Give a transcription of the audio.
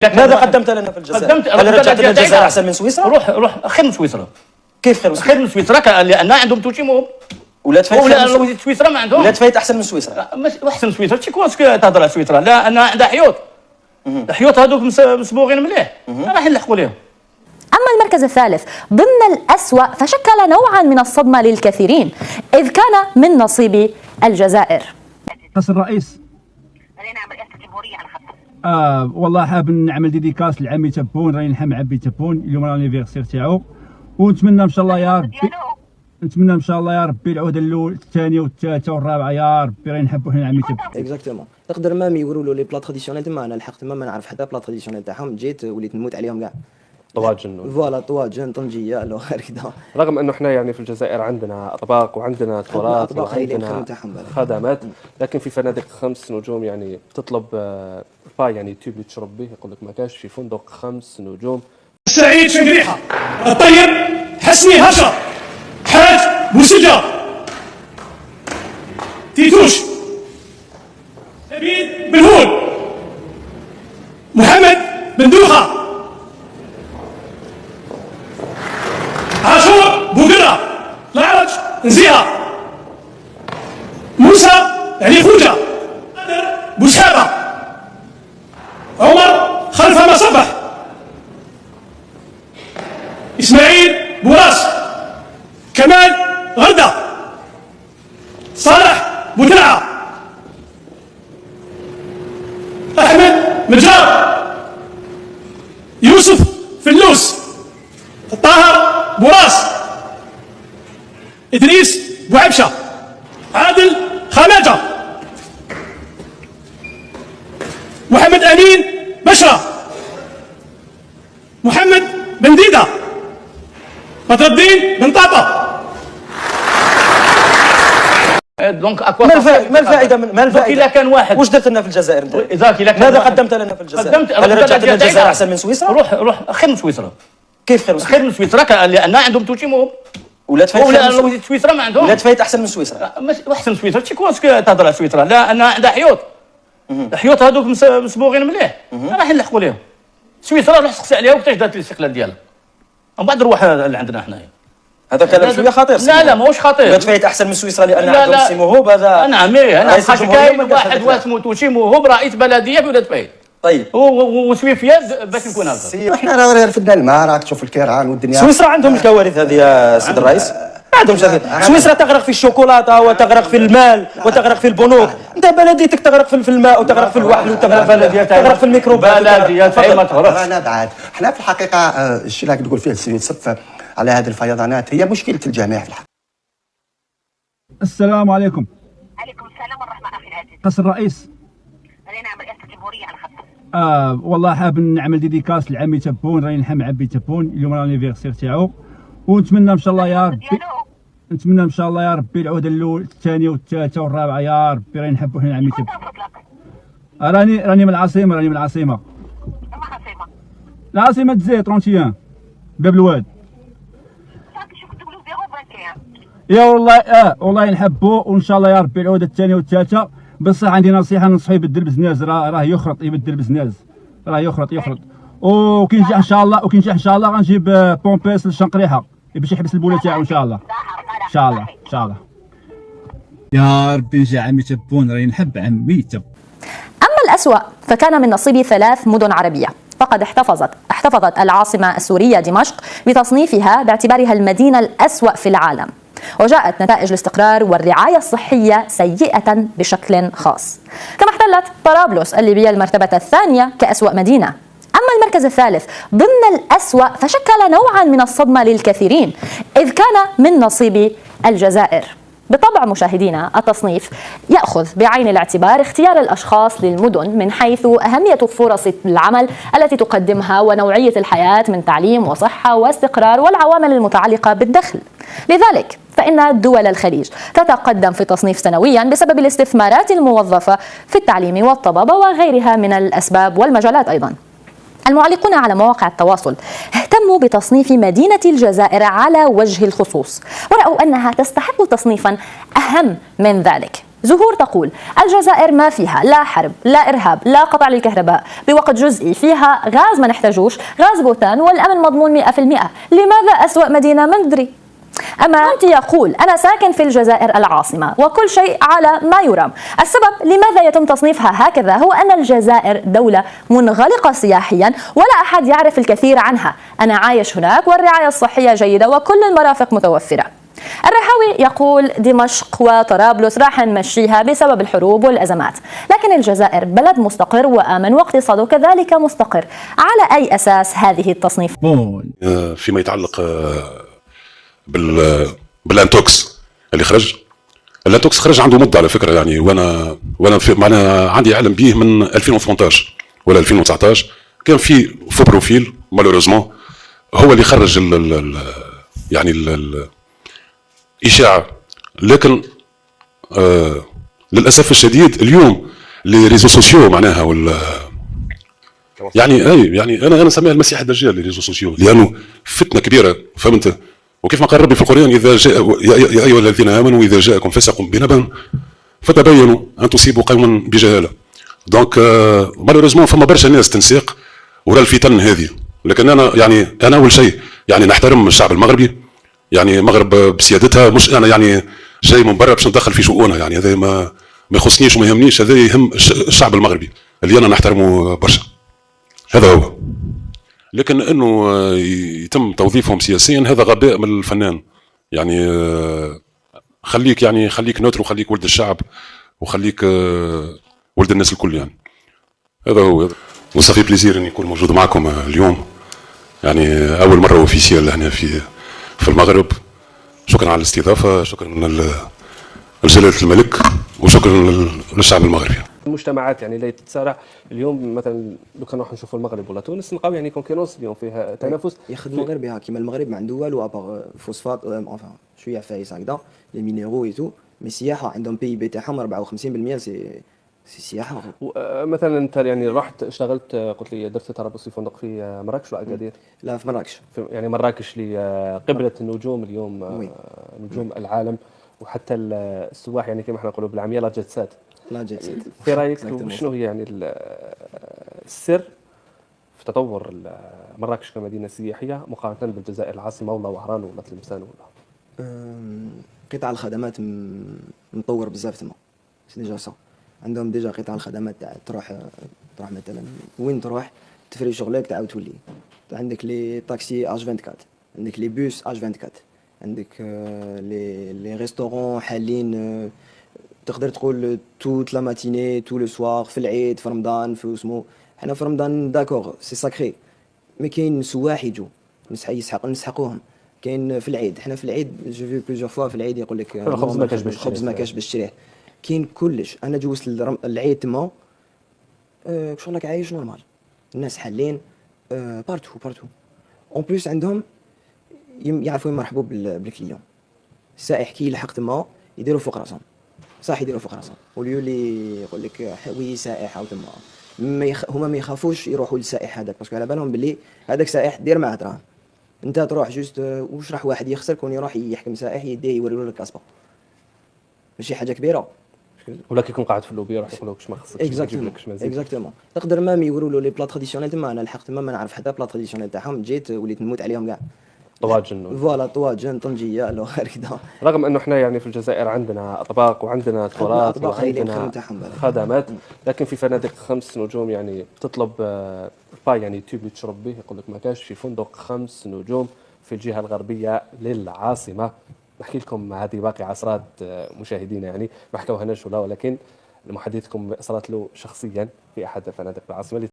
ماذا قدمت لنا في الجزائر؟ هل رجعت لنا الجزائر احسن من سويسرا؟ روح خير من سويسرا. كيف خير من سويسرا؟ خير من سويسرا لان عندهم توشيمو. ولاد فايت سويسرا ما عندهم. ولاد فايت احسن من سويسرا. احسن من سويسرا شكون تهضر على سويسرا؟ لا انا عندها حيوط. الحيوط هذوك مسبوغين مليح راح نلحقوا لهم. أما المركز الثالث ضمن الأسوأ فشكل نوعا من الصدمة للكثيرين إذ كان من نصيب الجزائر. قصر الرئيس نعم رئاسة الجمهورية على الخط. والله حاب نعمل ديديكاس لعمي تبون، راني نلحق مع عمي تبون اليوم راه لانيفيرسير تاعو، ونتمنى ان شاء الله يا ربي نتمنى ان شاء الله يا ربي العوده الاولى الثانيه والثالثه والرابعه يا ربي راني نحبوا حنا عمي تبون. اكزاكتومون نقدر مام يوروا له لي بلا تراديسيونيل تما انا لحقت تما ما نعرف حتى بلا تراديسيونيل تاعهم، جيت وليت نموت عليهم كاع. طواجن فوالا طواجن طنجيه لو هكذا. رغم انه احنا يعني في الجزائر عندنا اطباق وعندنا تراث وعندنا خدمات، لكن في فنادق 5 نجوم يعني بتطلب باي يعني تيوب اللي تشرب به، يقول لك ما كاش في فندق 5 نجوم. سعيد شنقريحه، الطيب حسني هشا، حاج بوسجه، تيتوش، لبيد بنهول، محمد بندوخه، عاشور بوقرة، العرج نزيها، موسى يعني خوجة، بوشحابة، عمر خلف ما صبح، إسماعيل بوراس، كمال غردة، صالح بوترعة، أحمد مجار، يوسف فلوس، طاهر بوراس، إدريس بوعبشة، عادل خماجة، محمد أمين بشرة، محمد بن ديدة، بدر الدين بن طاطا. دونك ما الفائده ما الفائده إذا كان واحد واش درت لنا في الجزائر انت؟ ماذا قدمت لنا في الجزائر؟ هل رجعت لنا الجزائر احسن من سويسرا؟ روح خير من سويسرا. كيف خير من سويسرا؟ خير من سويسرا لان عندهم توشيمو. ولاد فايت سويسرا ما عندهم. ولاد فايت احسن من سويسرا. احسن من سويسرا شكون تهضر على سويسرا؟ لا انا عندها حيوط. الحيوط هذوك مسبوغين مليح راح نلحقوا لهم. سويسرا روح سقسي عليها وقتاش دارت الاستقلال ديالها. ومن بعد نروح اللي عندنا حنايا. هذا كلام شويه خطير. لا ماهوش خطير. ولاد فايت احسن من سويسرا لان عندهم سي موهوب. هذا نعم انا كاين واحد واسمو توشي موهوب رئيس بلديه في ولاد فايت. طيب وسويفيا باش نكون هكا. احنا راه رفدنا الماء، راك تشوف الكيران والدنيا. سويسرا عندهم الكوارث هذه يا سيد الرئيس. ما عندهمش هذه. سويسرا تغرق في الشوكولاته وتغرق في المال وتغرق في البنوك، انت بلديتك تغرق في الماء وتغرق في الوحل وتغرق في الميكروبات. بلديات ما تغرقش. انا بعد احنا في الحقيقه الشيء اللي تقول فيه السيد صف على هذه الفيضانات هي مشكله الجميع في الحقيقه. السلام عليكم. عليكم السلام ورحمة أخي العزيز. قصر الرئيس نعم رئاسة الجمهورية على الخط. والله حاب نعمل ديديكاس لعمي تبون، راني نلحق مع عمي تبون اليوم راه لانيفيرسير تاعو، ونتمنى ان شاء الله يا ربي نتمنى ان شاء الله يا ربي العوده الاولى الثانيه والثالثه والرابعه يا ربي راني نحبوا حنا عمي تبون. راني من العاصمه. العاصمه تزيد 31 باب الواد. يا والله والله نحبوا وان شاء الله يا ربي العوده الثانيه والثالثه. بصح عندي نصيحه ننصحو يبدل بزناز، راه يخرط يبدل بزناز، راه يخرط وكي نجح ان شاء الله غنجيب بومبيس للشنقريحه باش يحبس البوله تاعو ان شاء الله. ان شاء الله يا ربي نجي عمي تبون، راني نحب عمي تبون. أما الأسوأ فكان من نصيب 3 مدن عربية، فقد احتفظت العاصمة السورية دمشق بتصنيفها باعتبارها المدينة الأسوأ في العالم، وجاءت نتائج الاستقرار والرعاية الصحية سيئة بشكل خاص. كما احتلت طرابلس الليبية المرتبة الثانية كأسوأ مدينة. أما المركز الثالث ضمن الأسوأ فشكل نوعا من الصدمة للكثيرين إذ كان من نصيب الجزائر. بالطبع مشاهدينا التصنيف يأخذ بعين الاعتبار اختيار الأشخاص للمدن من حيث أهمية فرص العمل التي تقدمها ونوعية الحياة من تعليم وصحة واستقرار والعوامل المتعلقة بالدخل. لذلك فإن دول الخليج تتقدم في التصنيف سنويا بسبب الاستثمارات الموظفة في التعليم والطبابة وغيرها من الأسباب والمجالات أيضا. المعلقون على مواقع التواصل اهتموا بتصنيف مدينة الجزائر على وجه الخصوص، ورأوا أنها تستحق تصنيفا أهم من ذلك، زهور تقول الجزائر ما فيها لا حرب لا إرهاب لا قطع للكهرباء بوقت جزئي، فيها غاز ما نحتاجوش، غاز بوتان والأمن مضمون 100%. لماذا أسوأ مدينة؟ ما ندري. أما مونتي يقول أنا ساكن في الجزائر العاصمة وكل شيء على ما يرام. السبب لماذا يتم تصنيفها هكذا هو أن الجزائر دولة منغلقة سياحيا ولا أحد يعرف الكثير عنها. أنا عايش هناك والرعاية الصحية جيدة وكل المرافق متوفرة. الرحاوي يقول دمشق وطرابلس راح نمشيها بسبب الحروب والأزمات، لكن الجزائر بلد مستقر وآمن واقتصاده كذلك مستقر. على أي أساس هذه التصنيف؟ فيما يتعلق بالانتوكس اللي خرج، الانتوكس خرج عنده مده على فكره يعني، وانا معناها عندي علم به من 2018 ولا 2019. كان في بروفيل مالوريزمون هو اللي خرج يعني الاشاعه، لكن للاسف الشديد اليوم لي ريزو سوسيو معناها يعني اي يعني انا نسميها المسيح الدجال لي ريزو سوسيو، لانه فتنه كبيره فهمت. وكيف ما قال ربي في القرآن إذا جاء يا أيها الذين آمنوا إذا جاءكم فاسق بنبأ فتبينوا أن تصيبوا قوما بجهالة. دونك مالوريزمون فما برشا ناس تنساق ورا الفتن هذه، لكن أنا أول شيء يعني نحترم الشعب المغربي، يعني المغرب بسيادتها، مش أنا يعني جاي من برا باش ندخل في شؤونها، يعني هذا ما يخصنيش وما يهمنيش، هذا يهم الشعب المغربي اللي أنا نحترمه برشا، هذا هو. لكن انه يتم توظيفهم سياسيا هذا غباء من الفنان، يعني خليك نوتر وخليك ولد الشعب وخليك ولد الناس الكل، يعني هذا هو. وصافي بليزير اني نكون موجود معكم اليوم، يعني اول مره اوفيسيال هنا في المغرب. شكرا على الاستضافه، شكرا لجلاله الملك، وشكرا للشعب المغربي. المجتمعات يعني اللي تتسارع اليوم، مثلا لو كان نروح نشوفوا المغرب ولا تونس نلقاو يعني كونكيرونس اليوم فيها تنافس. ياخذ المغرب كيما المغرب ما عنده والو ابار فوسفات شويه فايس هكذا لي مينيرو اي تو، مي السياحه عندهم بي بي تاعهم 54% سي سياحه. مثلا انت يعني رحت اشتغلت قلت لي درت تربص في فندق في مراكش ولا اكادير؟ لا في مراكش. يعني مراكش اللي قبله النجوم اليوم، نجوم العالم، وحتى السواح يعني كما احنا نقولوا بالعاميه لا جيت لا جيت سيت. في رايك شنو هي يعني السر في تطور مراكش كمدينه سياحيه مقارنه بالجزائر العاصمه ولا وهران ولا تلمسان ولا؟ قطاع الخدمات مطور بزاف تما، سي ديجا سا. عندهم ديجا قطاع الخدمات تاع تروح مثلا وين تروح تفري شغلك تعاود تولي. عندك لي طاكسي اش 24، عندك لي بوس اش 24، عندك لي ريستورون حالين تقدر تقول توت لا ماتيني تو لو سوار، في العيد في رمضان في اسمو. حنا في رمضان داكور سي ساكري، مي كاين سواح يجوا نسحقوهم. كاين في العيد، حنا في العيد جو في بليزيور فوا في العيد يقول لك خبز ما كاش باش تشريه، كاين كلش. انا جوزت العيد تما شغلك عايش نورمال، الناس حالين بارتو اون بليس عندهم يعرفوا يمرحبوا بالكليون. السائح كي يلحق تما يديروا فوق راسهم، صح يديروا فوق راسهم، وليو اللي يقول لك وي سائح او تما هما ما يخافوش يروحوا للسائح هذاك، باسكو على بالهم باللي هذاك سائح دير معاه دراهم. انت تروح جوست واش راح واحد يخسر كون يروح يحكم سائح يديه يوري له الكاسبا، ماشي حاجه كبيره. ولا كي يكون قاعد في اللوبي يروح يقول لك واش ما خصكش اكزاكتومون. تقدر مام يوروا له لي بلا تراديسيونيل تما. انا لحقت تما ما نعرف حتى بلا تراديسيونيل تاعهم، جيت وليت نموت عليهم كاع. طواجن فوالا طواجن طنجيه لو هكذا. رغم انه احنا يعني في الجزائر عندنا اطباق وعندنا تراث وعندنا خدمات، لكن في فنادق 5 نجوم يعني تطلب باي يعني تيوب اللي تشرب به، يقول لك ما كاش في فندق 5 نجوم في الجهه الغربيه للعاصمه. نحكي لكم هذه باقي عصرات مشاهدينا، يعني ما حكوهناش ولا، ولكن محدثكم صارت له شخصيا في احد فنادق العاصمه.